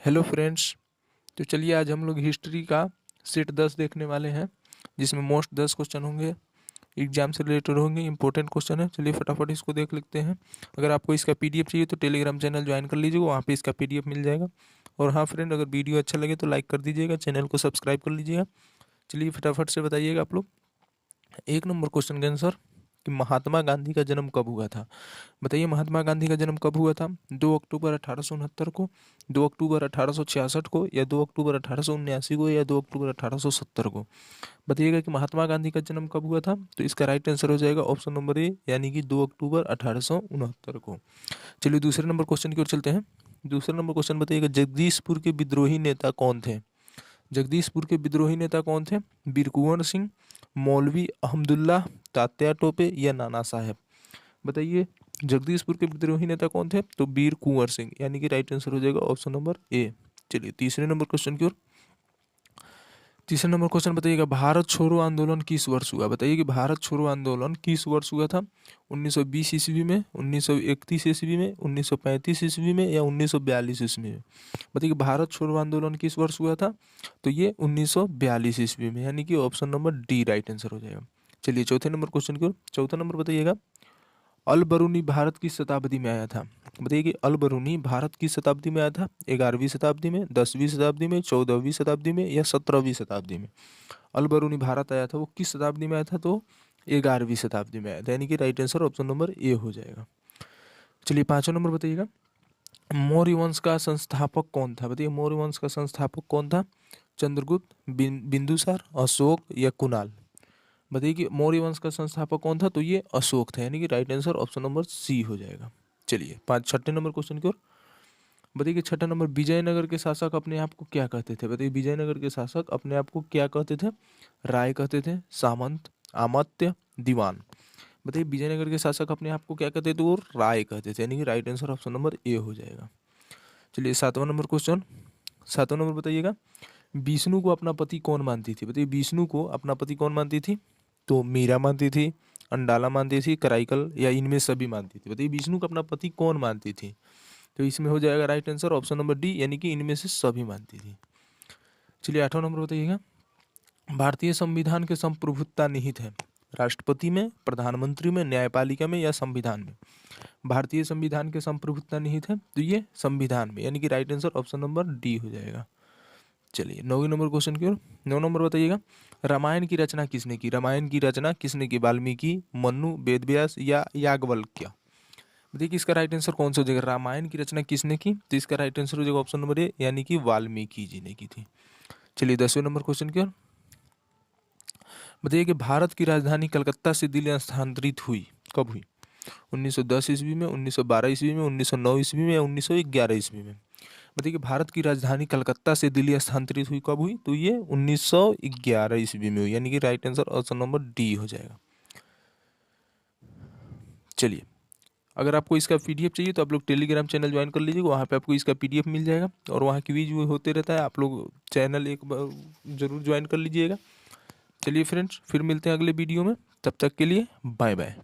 Hello friends, तो चलिए आज हम लोग हिस्ट्री का सेट 10 देखने वाले हैं, जिसमें मोस्ट 10 क्वेश्चन होंगे, एग्जाम से रिलेटेड होंगे, इंपॉर्टेंट क्वेश्चन है। चलिए फटाफट इसको देख लेते हैं। अगर आपको इसका पीडीएफ चाहिए तो टेलीग्राम चैनल ज्वाइन कर लीजिएगा, वहाँ पे इसका पीडीएफ मिल जाएगा। और हाँ फ्रेंड, अगर वीडियो अच्छा लगे तो लाइक कर दीजिएगा, चैनल को सब्सक्राइब कर लीजिएगा। चलिए फटाफट से बताइएगा आप लोग। 1 नंबर क्वेश्चन का आंसर कि महात्मा गांधी का जन्म कब हुआ था। बताइए महात्मा गांधी का जन्म कब हुआ था। 2 अक्टूबर 1869 को, 2 अक्टूबर 1866 को, या 2 अक्टूबर 1879 को, या 2 अक्टूबर 1870 को। बताइएगा कि महात्मा गांधी का जन्म कब हुआ था। तो इसका राइट आंसर हो जाएगा ऑप्शन नंबर ए, यानी कि 2 अक्टूबर 1869 को। चलिए दूसरे नंबर क्वेश्चन की ओर चलते हैं। दूसरा नंबर क्वेश्चन बताइएगा, जगदीशपुर के विद्रोही नेता कौन थे। जगदीशपुर के विद्रोही नेता कौन थे। वीर कुंवर सिंह, मौलवी अहमदुल्लाह, तात्या टोपे, या नाना साहेब। बताइए जगदीशपुर के विद्रोही नेता कौन थे। तो वीर कुंवर सिंह, यानी कि राइट आंसर हो जाएगा ऑप्शन नंबर ए। चलिए तीसरे नंबर क्वेश्चन की ओर। तीसरा नंबर क्वेश्चन बताइएगा, भारत छोड़ो आंदोलन किस वर्ष हुआ। बताइए कि भारत छोड़ो आंदोलन किस वर्ष हुआ था। 1920 ईस्वी में, 1931 ईस्वी में, 1935 ईस्वी में, या 1942 ईस्वी में। बताइए कि भारत छोड़ो आंदोलन किस वर्ष हुआ था। तो ये 1942 ईस्वी में, यानी कि option number D right answer हो जाएगा। चलिए चौथे नंबर क्वेश्चन की ओर। चौथा नंबर बताइएगा, अल बरूनी भारत की शताब्दी में आया था। बताइए कि अल बरूनी भारत की शताब्दी में आया था। 11वीं शताब्दी में, 10वीं शताब्दी में, 14वीं शताब्दी में, या 17वीं शताब्दी में। अल बरूनी भारत आया था वो किस शताब्दी में आया था। तो 11वीं शताब्दी में आया था, यानी कि right answer option number A हो जाएगा। चलिए पांचवा नंबर बताइएगा, मौर्य वंश का संस्थापक कौन था। बताइए मौर्य वंश का संस्थापक कौन था। चंद्रगुप्त, बिंदुसार, अशोक, या कुणाल। बताइए कि मौर्य वंश का संस्थापक कौन था। तो ये अशोक था, यानी कि right answer option number C हो जाएगा। चलिए छठे नंबर क्वेश्चन की ओर। बताइए कि छठा नंबर, विजयनगर के शासक अपने आप को क्या कहते थे। बताइए विजयनगर के शासक अपने आप को क्या कहते थे। राय कहते थे, सामंत, अमात्य, दीवान। बताइए विजयनगर के शासक अपने आप को क्या कहते थे। वो राय कहते थे, यानी कि right answer option number A हो जाएगा। चलिए सातवां नंबर क्वेश्चन। सातवां नंबर बताइएगा, विष्णु को अपना पति कौन मानती थी। बताइए विष्णु को अपना पति कौन मानती थी। तो मीरा मानती थी, अंडाला मानती थी, कराइकल, या इनमें सभी मानती थी। बताइए विष्णु को अपना पति कौन मानती थी। तो इसमें हो जाएगा right answer option number D, यानी कि इनमें से सभी मानती थी। चलिए आठवां नंबर बताइएगा, भारतीय संविधान के संप्रभुता निहित है। राष्ट्रपति में, प्रधानमंत्री में, न्यायपालिका में, या संविधान में। भारतीय संविधान के संप्रभुता निहित है तो ये संविधान में, यानी कि right answer option number D हो जाएगा। चलिए 9वें नंबर क्वेश्चन की ओर। 9 नंबर बताइएगा, रामायण की रचना किसने की। रामायण की रचना किसने की। वाल्मीकि, मनु, वेदव्यास, या याज्ञवल्क्य। बताइए कि इसका राइट आंसर कौन सा हो जाएगा। रामायण की रचना किसने की। तो इसका राइट आंसर हो जाएगा ऑप्शन नंबर ए, यानी कि वाल्मीकि जी ने की थी। चलिए 10वें नंबर क्वेश्चन की ओर। बताइए कि भारत की राजधानी कलकत्ता से दिल्ली स्थानांतरित हुई कब हुई। 1910 ईस्वी में, 1912 ईस्वी में, 1909 ईस्वी में, या 1911 ईस्वी में। बताइए कि भारत की राजधानी कलकत्ता से दिल्ली स्थानांतरित हुई कब हुई। तो ये 1911 ईस्वी में हुई, यानी कि right answer option number D हो जाएगा। चलिए अगर आपको इसका पीडीएफ चाहिए तो आप लोग टेलीग्राम चैनल ज्वाइन कर लीजिएगा, वहाँ पे आपको इसका पीडीएफ मिल जाएगा, और वहाँ क्विज भी होते रहता है। आप लोग चैनल एक बार जरूर ज्वाइन कर लीजिएगा। चलिए फ्रेंड्स, फिर मिलते हैं अगले वीडियो में, तब तक के लिए बाय बाय।